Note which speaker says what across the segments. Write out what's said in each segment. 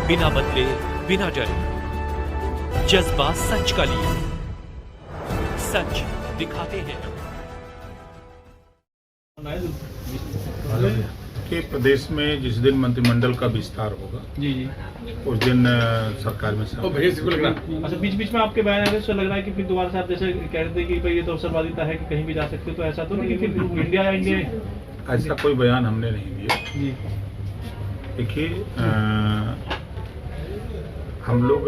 Speaker 1: बिना बदले, बिना डरे, जज्बा सच का लिए, सच दिखाते हैं।
Speaker 2: कि प्रदेश में जिस दिन मंत्रिमंडल का विस्तार होगा
Speaker 3: जी
Speaker 2: उस दिन सरकार में
Speaker 3: अच्छा, बीच बीच में आपके बयान आ रहे तो लग रहा है कि फिर दोबारा से आप जैसे कह रहे थे कि भाई ये तो अवसरवादिता है कि कहीं भी जा सकते हो, तो ऐसा तो नहीं कि फिर इंडिया या इंडिया
Speaker 2: ऐसा कोई बयान हमने नहीं दिया।
Speaker 3: जी
Speaker 2: देखिए हम लोग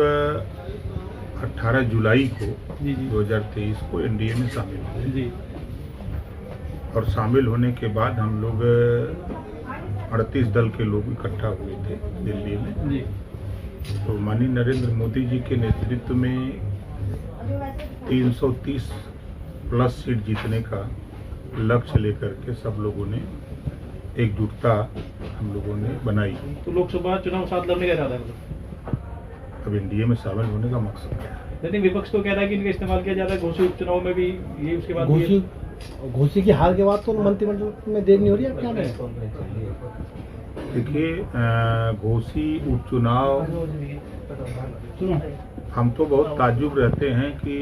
Speaker 2: 18 जुलाई को
Speaker 3: जी जी
Speaker 2: 2023 को एनडीए में शामिल हुए
Speaker 3: जी
Speaker 2: और शामिल होने के बाद हम लोग 38 दल के लोग इकट्ठा हुए थे दिल्ली में।
Speaker 3: जी
Speaker 2: तो माननीय नरेंद्र मोदी जी के नेतृत्व में 330 प्लस सीट जीतने का लक्ष्य लेकर के सब लोगों ने एकजुटता हम लोगों ने बनाई।
Speaker 3: तो लोकसभा चुनाव साथ लड़ने का इरादा है?
Speaker 2: अब एनडीए में शामिल होने का मकसद क्या है?
Speaker 3: लेकिन विपक्ष तो कह रहा है कि इनका इस्तेमाल किया जा रहा है घोषित उपचुनाव में भी, ये उसके बाद
Speaker 4: घोषी की हार के बाद तो मंत्रिमंडल में देर नहीं हो रही है क्या?
Speaker 2: देखिए घोषी उपचुनाव हम तो बहुत ताज्जुब रहते हैं कि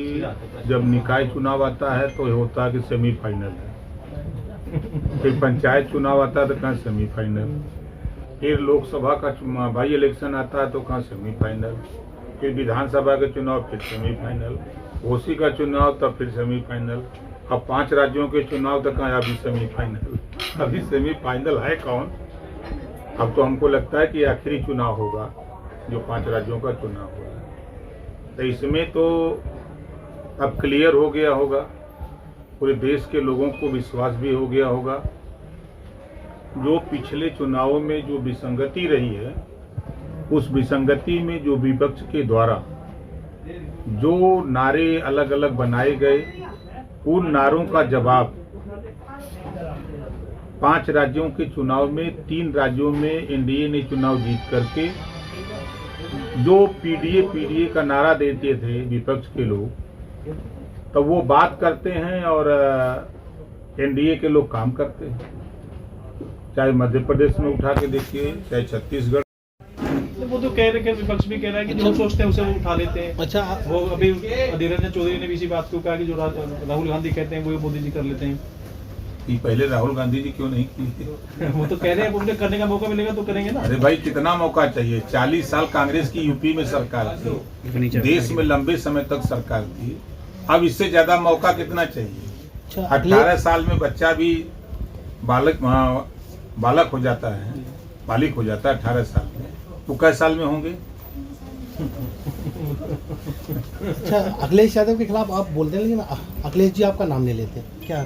Speaker 2: जब निकाय चुनाव आता है तो होता है कि सेमीफाइनल है, फिर पंचायत चुनाव आता है तो कहाँ सेमीफाइनल, फिर लोकसभा का बाई इलेक्शन आता है तो कहाँ सेमीफाइनल, फिर विधानसभा के चुनाव फिर सेमीफाइनल, घोषी का चुनाव तब फिर सेमीफाइनल, अब 5 राज्यों के चुनाव तक अभी सेमीफाइनल। अभी सेमीफाइनल है कौन? अब तो हमको लगता है कि आखिरी चुनाव होगा जो 5 राज्यों का चुनाव होगा। तो इसमें तो अब क्लियर हो गया होगा, पूरे देश के लोगों को विश्वास भी हो गया होगा। जो पिछले चुनावों में जो विसंगति रही है, उस विसंगति में जो विपक्ष के द्वारा जो नारे अलग अलग बनाए गए, उन नारों का जवाब 5 राज्यों के चुनाव में 3 राज्यों में एनडीए ने चुनाव जीत करके जो पीडीए का नारा देते थे विपक्ष के लोग, तो वो बात करते हैं और एनडीए के लोग काम करते हैं। चाहे मध्य प्रदेश में उठा के देखिए, चाहे छत्तीसगढ़।
Speaker 3: वो तो कह रहे हैं, विपक्ष भी कह रहा है कि जो सोचते हैं उसे वो उठा लेते हैं।
Speaker 4: अच्छा,
Speaker 3: वो अभी अधीर रंजन चौधरी ने भी इसी बात को कहा कि जो राहुल गांधी कहते हैं वो मोदी जी कर लेते हैं।
Speaker 2: ये पहले राहुल गांधी जी क्यों नहीं किए?
Speaker 3: वो तो कह रहे हैं उन्हें करने का मौका मिलेगा तो करेंगे ना।
Speaker 2: अरे भाई कितना मौका चाहिए? 40 साल कांग्रेस की यूपी में सरकार थी, देश में लंबे समय तक सरकार थी, अब इससे ज्यादा मौका कितना चाहिए? 18 साल में बच्चा भी बालक हो जाता है, बालिक हो जाता है 18 साल में, वो कै साल में होंगे?
Speaker 4: अच्छा, अखिलेश यादव के खिलाफ आप बोलते हैं, लेकिन अखिलेश जी आपका नाम नहीं लेते क्या?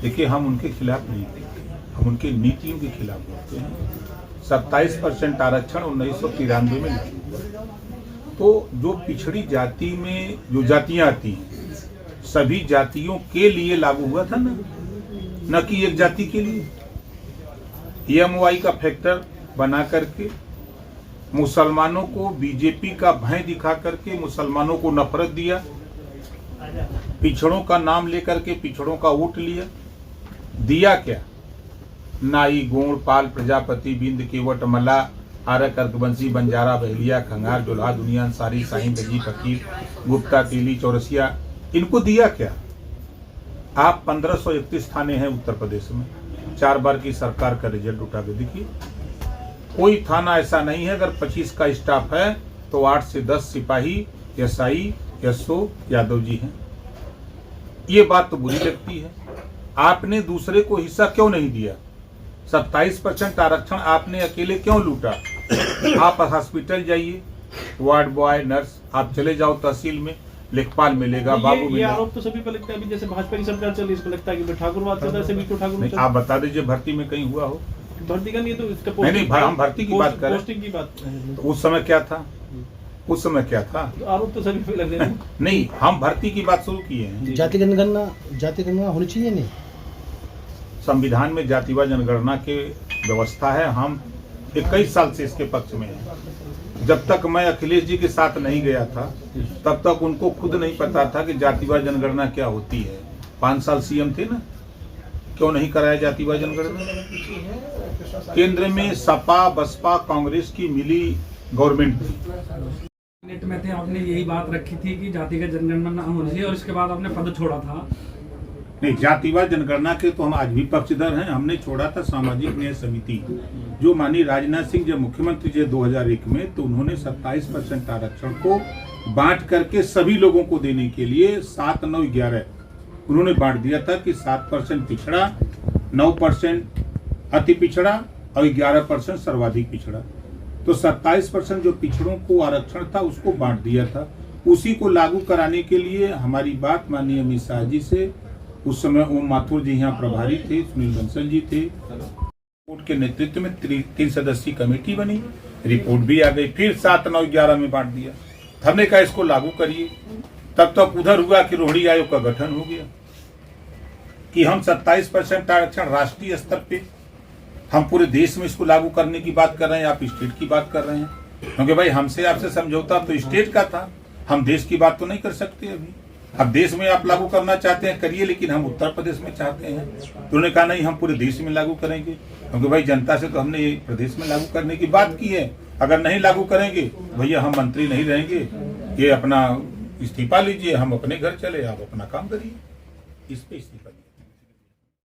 Speaker 2: देखिए हम उनके खिलाफ नहीं बोलते, हम उनकी नीतियों के खिलाफ बोलते हैं। 27% आरक्षण 1993 में लागू हुआ, तो जो पिछड़ी जाति में जो जातियां आती हैं, सभी जातियों के लिए लागू हुआ था ना, न कि एक जाति के लिए। EMY का फैक्टर बना करके मुसलमानों को बीजेपी का भय दिखा करके मुसलमानों को नफरत दिया, पिछड़ों का नाम लेकर के पिछड़ों का वोट दिया क्या? नाई, गोंड, पाल, प्रजापति, बिंद, केवट, मल्ला, आर्य, अर्कवंशी, बंजारा, बहलिया, खंगार, दुल्हा, दुनिया, अंसारी, साईं, दजी, फकीर, गुप्ता, तेली, चौरसिया, इनको दिया क्या? आप 1531 थाने हैं उत्तर प्रदेश में, 4 बार की सरकार का रिजल्ट उठा के देखिए, कोई थाना ऐसा नहीं है अगर 25 का स्टाफ है तो 8 से 10 सिपाही, SI, SO यादव जी हैं। ये बात तो बुरी लगती है। आपने दूसरे को हिस्सा क्यों नहीं दिया? 27% आरक्षण आपने अकेले क्यों लूटा? आप हॉस्पिटल जाइए, वार्ड बॉय, नर्स, आप चले जाओ तहसील में, लेखपाल मिलेगा, बाबू मिलेगा।
Speaker 3: ये आरोप तो सभी पर लगता है, अभी जैसे भाजपा की सरकार चल रही है, इस पर लगता है कि ठाकुरवाद चल रहा है, तो ठाकुर।
Speaker 2: आप बता दीजिए भर्ती में कहीं हुआ हो?
Speaker 3: भर्ती का नहीं तो इसका
Speaker 2: नहीं, हम भर्ती की बात कर रहे हैं।
Speaker 3: पोस्टिंग की बात।
Speaker 2: तो उस समय क्या था? उस समय क्या था?
Speaker 3: तो आरोप तो सभी पे लग रहे हैं।
Speaker 2: नहीं, हम भर्ती की बात शुरू किए हैं।
Speaker 4: जाति जनगणना होनी चाहिए नहीं?
Speaker 2: संविधान में जातिवार जनगणना के व्यवस्था है, हम 21 साल से इसके पक्ष में हैं। जब तक मैं अखिलेश जी के साथ नहीं गया था तब तक उनको खुद नहीं पता था कि जातिवार जनगणना क्या होती है। 5 साल CM थे ना, क्यों नहीं कराया जातिवार जनगणना? केंद्र में सपा बसपा कांग्रेस की मिली गवर्नमेंट थी।
Speaker 5: कैबिनेट में थे, आपने यही बात रखी थी कि जातिगत जनगणना होनी चाहिए और इसके बाद आपने पद छोड़ा था।
Speaker 2: नहीं, जातिवार जनगणना के तो हम आज भी पक्षधर हैं। हमने छोड़ा था सामाजिक न्याय समिति, जो माननीय राजनाथ सिंह जब मुख्यमंत्री थे 2001 में, तो उन्होंने 27% आरक्षण को बांट करके सभी लोगों को देने के लिए 7, 9, 11 उन्होंने बांट दिया था कि 7% पिछड़ा, 9% अति पिछड़ा और 11% सर्वाधिक पिछड़ा। तो 27% जो पिछड़ों को आरक्षण था उसको बांट दिया था। उसी को लागू कराने के लिए हमारी बात माननीय अमित शाह जी से, उस समय ओम माथुर जी यहाँ प्रभारी थे, सुनील बंसल जी थे, रिपोर्ट के नेतृत्व में 3 सदस्यीय कमेटी बनी, रिपोर्ट भी आ गई, फिर 7, 9, 11 में बांट दिया। हमने कहा इसको लागू करिए। तब तक उधर हुआ कि रोहिणी आयोग का गठन हो गया कि हम 27% आरक्षण राष्ट्रीय स्तर पे, हम पूरे देश में इसको लागू करने की बात कर रहे हैं, आप स्टेट की बात कर रहे हैं। क्योंकि भाई हमसे आपसे समझौता तो स्टेट का था, हम देश की बात तो नहीं कर सकते अभी। अब देश में आप लागू करना चाहते हैं करिए, लेकिन हम उत्तर प्रदेश में चाहते हैं। तो उन्होंने कहा नहीं, हम पूरे देश में लागू करेंगे, क्योंकि भाई जनता से तो हमने प्रदेश में लागू करने की बात की है। अगर नहीं लागू करेंगे भैया हम मंत्री नहीं रहेंगे, ये अपना इस्तीफा लीजिए, हम अपने घर चले, आप अपना काम करिए। इस पे इस्तीफा